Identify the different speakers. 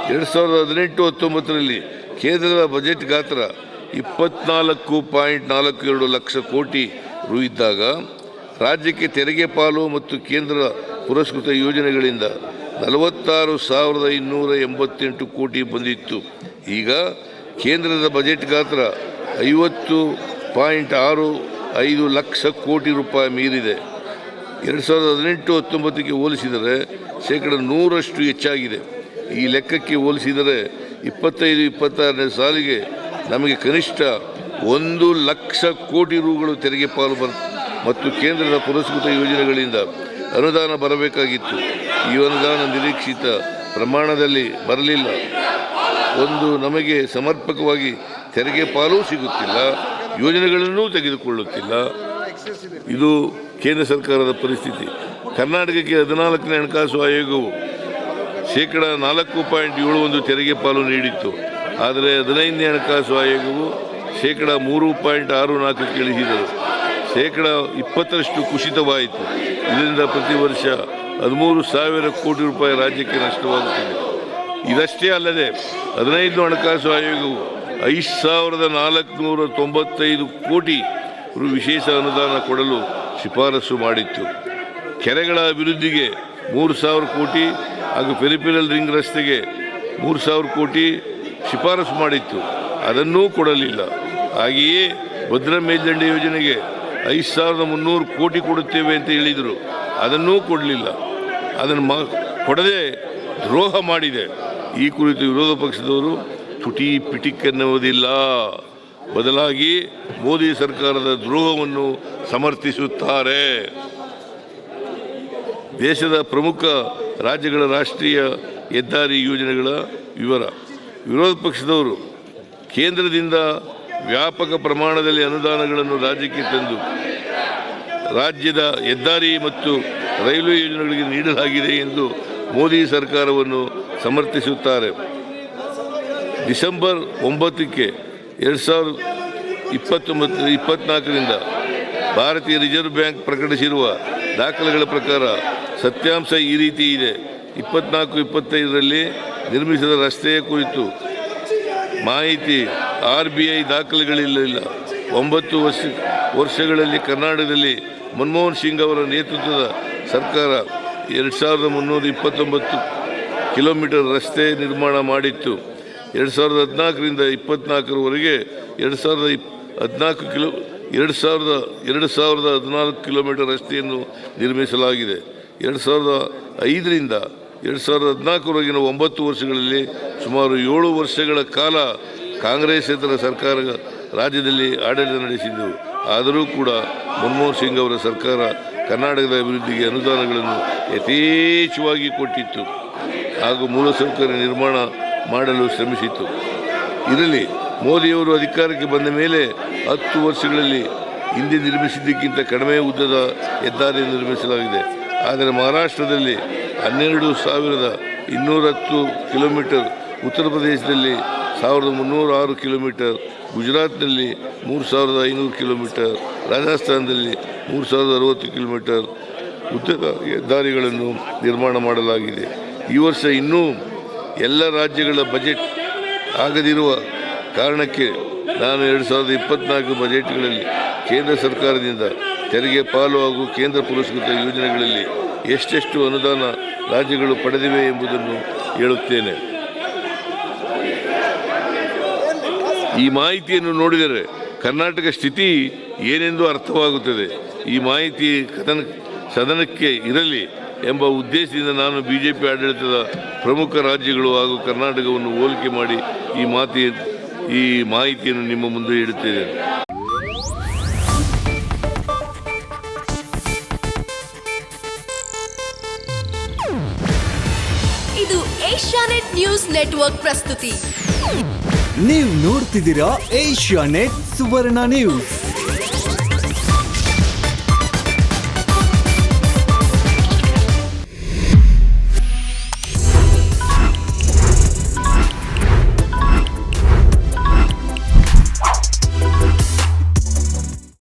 Speaker 1: 2018-19ರಲ್ಲಿ ಕೇಂದ್ರದ ಬಜೆಟ್ ಗಾತ್ರ 24.42 ಲಕ್ಷ ಕೋಟಿ ರು ಇದ್ದಾಗ ರಾಜ್ಯಕ್ಕೆ ತೆರಿಗೆ ಪಾಲು ಮತ್ತು ಕೇಂದ್ರ ಪುರಸ್ಕೃತ ಯೋಜನೆಗಳಿಂದ 46,288 ಕೋಟಿ ಬಂದಿತ್ತು. ಈಗ ಕೇಂದ್ರದ ಬಜೆಟ್ ಗಾತ್ರ 50.65 ಲಕ್ಷ ಕೋಟಿ ರೂಪಾಯಿ ಮೀರಿದೆ. 2018-19ಕ್ಕೆ ಹೋಲಿಸಿದರೆ 100% ಹೆಚ್ಚಾಗಿದೆ. ಈ ಲೆಕ್ಕಕ್ಕೆ ಹೋಲಿಸಿದರೆ 25-26ನೇ ಸಾಲಿಗೆ ನಮಗೆ ಕನಿಷ್ಠ 1 ಲಕ್ಷ ಕೋಟಿ ರುಗಳು ತೆರಿಗೆ ಪಾಲು ಮತ್ತು ಕೇಂದ್ರದ ಪುರಸ್ಕೃತ ಯೋಜನೆಗಳಿಂದ ಅನುದಾನ ಬರಬೇಕಾಗಿತ್ತು. ಈ ಅನುದಾನ ನಿರೀಕ್ಷಿತ ಪ್ರಮಾಣದಲ್ಲಿ ಬರಲಿಲ್ಲ. ನಮಗೆ ಸಮರ್ಪಕವಾಗಿ ತೆರಿಗೆ ಪಾಲು ಸಿಗುತ್ತಿಲ್ಲ, ಯೋಜನೆಗಳನ್ನೂ ತೆಗೆದುಕೊಳ್ಳುತ್ತಿಲ್ಲ. ಇದು ಕೇಂದ್ರ ಸರ್ಕಾರದ ಪರಿಸ್ಥಿತಿ. ಕರ್ನಾಟಕಕ್ಕೆ 14ನೇ ಹಣಕಾಸು ಆಯೋಗವು 4.71 ತೆರಿಗೆ ಪಾಲು ನೀಡಿತ್ತು. ಆದರೆ 15ನೇ ಹಣಕಾಸು ಆಯೋಗವು 3.64 ಇಳಿಸಿದರು. 20% ಕುಸಿತವಾಯಿತು. ಇದರಿಂದ ಪ್ರತಿ ವರ್ಷ 13,000 ಕೋಟಿ ರೂಪಾಯಿ ರಾಜ್ಯಕ್ಕೆ ನಷ್ಟವಾಗುತ್ತಿದೆ. ಇದಷ್ಟೇ ಅಲ್ಲದೆ 15ನೇ ಹಣಕಾಸು ಆಯೋಗವು 5,495 ಕೋಟಿ ರು ವಿಶೇಷ ಅನುದಾನ ಕೊಡಲು ಶಿಫಾರಸು ಮಾಡಿತ್ತು. ಕೆರೆಗಳ ಅಭಿವೃದ್ಧಿಗೆ 3,000 ಕೋಟಿ ಹಾಗೂ ಪೆರಿಫೆರಲ್ ರಿಂಗ್ ರಸ್ತೆಗೆ 3,000 ಕೋಟಿ ಶಿಫಾರಸು ಮಾಡಿತ್ತು. ಅದನ್ನೂ ಕೊಡಲಿಲ್ಲ. ಹಾಗೆಯೇ ಭದ್ರಾ ಮೇಲ್ದಂಡೆ ಯೋಜನೆಗೆ 5,300 ಕೋಟಿ ಕೊಡುತ್ತೇವೆ ಅಂತ ಹೇಳಿದರು. ಅದನ್ನೂ ಕೊಡಲಿಲ್ಲ. ಅದನ್ನು ಕೊಡದೆ ದ್ರೋಹ ಮಾಡಿದೆ. ಈ ಕುರಿತು ವಿರೋಧ ಪಕ್ಷದವರು ತುಟಿ ಪಿಟಿಕೆನ್ನುವುದಿಲ್ಲ. ಬದಲಾಗಿ ಮೋದಿ ಸರ್ಕಾರದ ದ್ರೋಹವನ್ನು ಸಮರ್ಥಿಸುತ್ತಾರೆ. ದೇಶದ ಪ್ರಮುಖ ರಾಜ್ಯಗಳ ರಾಷ್ಟ್ರೀಯ ಹೆದ್ದಾರಿ ಯೋಜನೆಗಳ ವಿವರ. ವಿರೋಧ ಪಕ್ಷದವರು ಕೇಂದ್ರದಿಂದ ವ್ಯಾಪಕ ಪ್ರಮಾಣದಲ್ಲಿ ಅನುದಾನಗಳನ್ನು ರಾಜ್ಯಕ್ಕೆ ತಂದು ರಾಜ್ಯದ ಹೆದ್ದಾರಿ ಮತ್ತು ರೈಲ್ವೆ ಯೋಜನೆಗಳಿಗೆ ನೀಡಲಾಗಿದೆ ಎಂದು ಮೋದಿ ಸರ್ಕಾರವನ್ನು ಸಮರ್ಥಿಸುತ್ತಾರೆ. ಡಿಸೆಂಬರ್ 9ಕ್ಕೆ 2024ರಿಂದ ಭಾರತೀಯ ರಿಸರ್ವ್ ಬ್ಯಾಂಕ್ ಪ್ರಕಟಿಸಿರುವ ದಾಖಲೆಗಳ ಪ್ರಕಾರ ಸತ್ಯಾಂಶ ಈ ರೀತಿ ಇದೆ. 24-25ರಲ್ಲಿ ನಿರ್ಮಿಸಿದ ರಸ್ತೆಯ ಕುರಿತು ಮಾಹಿತಿ RBI ದಾಖಲೆಗಳಿಲ್ಲ. 9 ವರ್ಷಗಳಲ್ಲಿ ಕರ್ನಾಟಕದಲ್ಲಿ ಮನಮೋಹನ್ ಸಿಂಗ್ ಅವರ ನೇತೃತ್ವದ ಸರ್ಕಾರ 2,329 ಕಿಲೋಮೀಟರ್ ರಸ್ತೆ ನಿರ್ಮಾಣ ಮಾಡಿತ್ತು. 2014ರಿಂದ 24ರವರೆಗೆ 2,014 ಕಿಲೋಮೀಟರ್ ರಸ್ತೆಯನ್ನು ನಿರ್ಮಿಸಲಾಗಿದೆ. 2005ರಿಂದ 2014ರವರೆಗಿನ 9 ವರ್ಷಗಳಲ್ಲಿ ಸುಮಾರು 7 ವರ್ಷಗಳ ಕಾಲ ಕಾಂಗ್ರೆಸ್ಸೇತರ ಸರ್ಕಾರ ರಾಜ್ಯದಲ್ಲಿ ಆಡಳಿತ ನಡೆಸಿದ್ದು. ಆದರೂ ಕೂಡ ಮನಮೋಹನ್ ಸಿಂಗ್ ಅವರ ಸರ್ಕಾರ ಕರ್ನಾಟಕದ ಅಭಿವೃದ್ಧಿಗೆ ಅನುದಾನಗಳನ್ನು ಯಥೇಚ್ಛವಾಗಿ ಕೊಟ್ಟಿತ್ತು ಹಾಗೂ ಮೂಲಸೌಕರ್ಯ ನಿರ್ಮಾಣ ಮಾಡಲು ಶ್ರಮಿಸಿತು. ಇದರಲ್ಲಿ ಮೋದಿಯವರು ಅಧಿಕಾರಕ್ಕೆ ಬಂದ ಮೇಲೆ 10 ವರ್ಷಗಳಲ್ಲಿ ಹಿಂದೆ ನಿರ್ಮಿಸಿದ್ದಕ್ಕಿಂತ ಕಡಿಮೆ ಉದ್ದದ ಹೆದ್ದಾರಿ ನಿರ್ಮಿಸಲಾಗಿದೆ. ಆದರೆ ಮಹಾರಾಷ್ಟ್ರದಲ್ಲಿ 12,210 ಕಿಲೋಮೀಟರ್, ಉತ್ತರ ಪ್ರದೇಶದಲ್ಲಿ 1,306 ಕಿಲೋಮೀಟರ್, ಗುಜರಾತ್ನಲ್ಲಿ 3,500 ಕಿಲೋಮೀಟರ್, ರಾಜಸ್ಥಾನದಲ್ಲಿ 3,060 ಕಿಲೋಮೀಟರ್ ಉದ್ದದ ಹೆದ್ದಾರಿಗಳನ್ನು ನಿರ್ಮಾಣ ಮಾಡಲಾಗಿದೆ. ಈ ವರ್ಷ ಇನ್ನೂ ಎಲ್ಲ ರಾಜ್ಯಗಳ ಬಜೆಟ್ ಆಗದಿರುವ ಕಾರಣಕ್ಕೆ ನಾನು 2024 ಬಜೆಟ್ಗಳಲ್ಲಿ ಕೇಂದ್ರ ಸರ್ಕಾರದಿಂದ ತೆರಿಗೆ ಪಾಲು ಹಾಗೂ ಕೇಂದ್ರ ಪುರಸ್ಕೃತ ಯೋಜನೆಗಳಲ್ಲಿ ಎಷ್ಟೆಷ್ಟು ಅನುದಾನ ರಾಜ್ಯಗಳು ಪಡೆದಿವೆ ಎಂಬುದನ್ನು ಹೇಳುತ್ತೇನೆ. ಈ ಮಾಹಿತಿಯನ್ನು ನೋಡಿದರೆ ಕರ್ನಾಟಕ ಸ್ಥಿತಿ ಏನೆಂದು ಅರ್ಥವಾಗುತ್ತದೆ. ಈ ಮಾಹಿತಿ ಸದನಕ್ಕೆ ಇರಲಿ ಎಂಬ ಉದ್ದೇಶದಿಂದ ನಾನು BJP ಆಡಳಿತದ ಪ್ರಮುಖ ರಾಜ್ಯಗಳು ಹಾಗೂ ಕರ್ನಾಟಕವನ್ನು ಹೋಲಿಕೆ ಮಾಡಿ ಈ ಮಾಹಿತಿಯನ್ನು ನಿಮ್ಮ ಮುಂದೆ ಇಡುತ್ತೇನೆ.
Speaker 2: ಇದು ಏಷ್ಯಾನೆಟ್ ನ್ಯೂಸ್ ನೆಟ್ವರ್ಕ್ ಪ್ರಸ್ತುತಿ.
Speaker 3: ನೀವು ನೋಡ್ತಿದ್ದೀರಾ ಏಷ್ಯಾನೆಟ್ ಸುವರ್ಣ ನ್ಯೂಸ್.